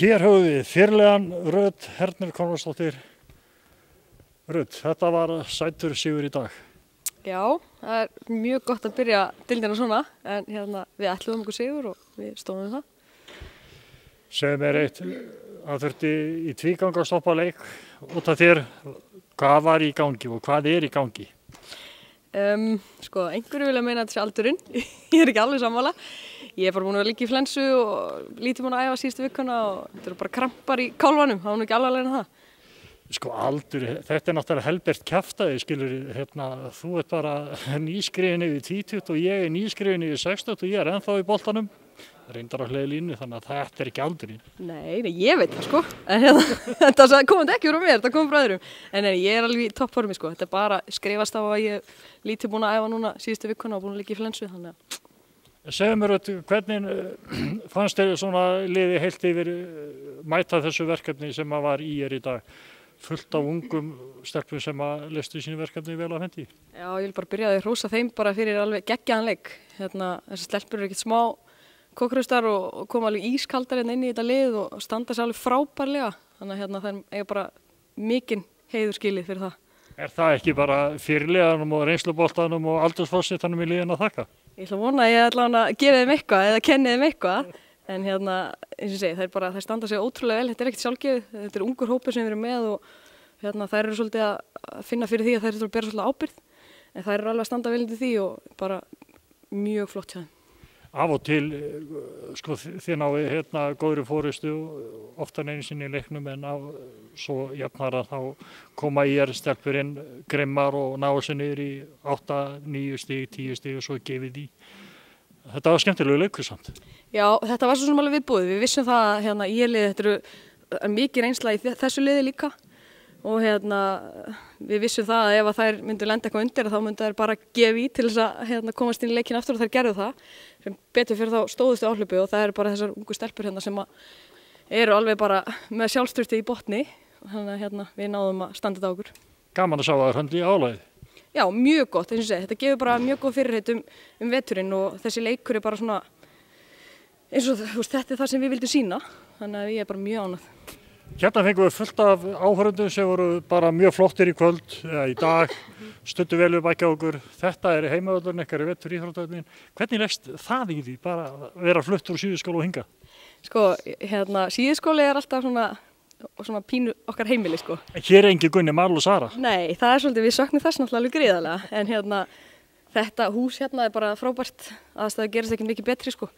Hér höfum við fyrirlegan Rut Hernir Konráðsdóttir. Rut, þetta var sætur sigur í dag. Já, það er mjög gott að byrja deildina svona, en við ætluðum okkur sigur og við stóðum það. Segðu mér eitt, að þurfti í tvígang að stoppa leik út af þér. Hvað var í gangi og hvað er í gangi? Einhverju vilja meina að þetta sé aldurinn, ég er ekki alveg sammála. Ég er bara búin að vera líka í flensu og lítið búin að æfa síðustu vikuna og þetta eru bara krampar í kálfanum, það var nú ekki alveg en það. Aldur, þetta er náttúrulega helbert kjaftaði, skilur, þú ert bara nýskriðin yfir 20 og ég er nýskriðin yfir 60 og ég er ennþá í boltanum. Reyndar á hliði línu, þannig að þetta er ekki aldurinn. Nei, ég veit það sko, en þetta kom ekki frá mér, þetta kom frá öðrum. En ég er alveg í toppformi sko, þetta er bara skrifast á að ég lítið búin að æfa núna síðustu vikuna og búin að líka í flensu, þannig að. Segðu mér, hvernig fannst þér svona liði heilt yfir mæta þessu verkefni sem að var í í dag? Fullt af ungum stelpum sem að lestu sínu verkefni vel að hendi? Já, ég vil bara byrja að hrósa þeim bara fyrir alveg geggjaðan leik. Þessar stelpur eru ekkert smá kókraustar og koma alveg ískaldar inn í þetta lið og standa sér alveg frábærlega. Þannig að það eiga bara mikinn heiður skilið fyrir það. Er það ekki bara fyrirliðanum og reynsluboltanum og aldursforsetanum í liðinu að þakka? Ég ætla að vona að ég ætla að gera þeim eitthvað eða kenni þeim eitthvað. En eins og segi, þær standa sig ótrúlega vel, þetta er ekkert sjálfgefið, þetta er ungur hópur sem við erum með og þær eru svolítið að finna fyrir því að þær eru að bera svolítið ábyrgð. En þær eru alveg að standa vel undir því og bara mjög flott hjá þeim. Af og til, þið náðu góðri fórystu oftar einu sinni í leiknum en svo jafnara þá koma stelpur inn grimmar og náðu sér niður í 8, 9 stig, 10 stig og svo gefið í. Þetta var skemmtilegu leikur samt. Já, þetta var svo sem alveg viðbúið. Við vissum það að í liði, þetta er mikið reynsla í þessu liði líka og við vissum það að ef þær myndu lenda eitthvað undir þá myndu þær bara gefa í til þess að komast inn í leikinn aftur og þær gerðu það. Sem betur fyrir þá stóðustu áhlaupi og það eru bara þessar ungu stelpur sem eru alveg bara með sjálfstrausti í botni. Þannig að við náðum að standa þetta á okkur. Gaman að sjá þær höndla í álagið. Já, mjög gott, eins og segi, þetta gefur bara mjög góð fyrirheit veturinn og þessi leikur er bara svona, eins og þetta er það sem við vildum sýna, þannig að ég er bara mjög ánægð. Hérna fengum við fullt af áhorfendum sem voru bara mjög flottir í kvöld, í dag, studdu vel við baki á okkur. Þetta er heimavöllurinn ykkar í vetur íþróttavöllin. Hvernig leggst það í því, bara að vera fluttur úr síðuskóla og hingað? Síðuskóli er alltaf svona pínu okkar heimili sko. Hér er engin Gunni, Marl og Sara? Nei, það er svolítið, við söknum þess náttúrulega alveg gríðarlega, en þetta hús er bara frábært, aðstæður gerist ekki mikið betri sko.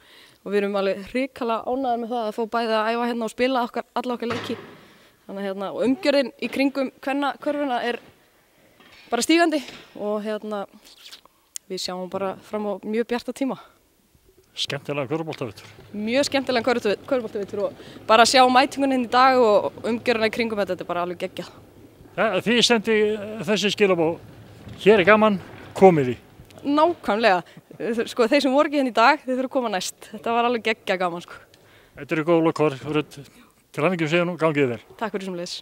Og við erum alveg hrikalega ánægðir með það að fá bæði að æfa og spila alla okkar leiki. Þannig og umgjörðin í kringum kvennakörfuna er bara stígandi og við sjáum bara fram á mjög bjarta tíma. Skemmtilega körfuboltavetur. Mjög skemmtilega körfuboltavetur og bara að sjá mætingunni í dag og umgjörðina í kringum þetta er bara alveg geggjað. Þið sendi þessi skilaboð, hér er gaman, komið í. Nákvæmlega. Þeir sem voru ekki í dag, þeir þurfa að koma næst. Þetta var alveg geggjað gaman sko. Þetta eru góð lokaorð, til hamingju með sigurinn og gangið vel. Takk fyrir sömuleiðis.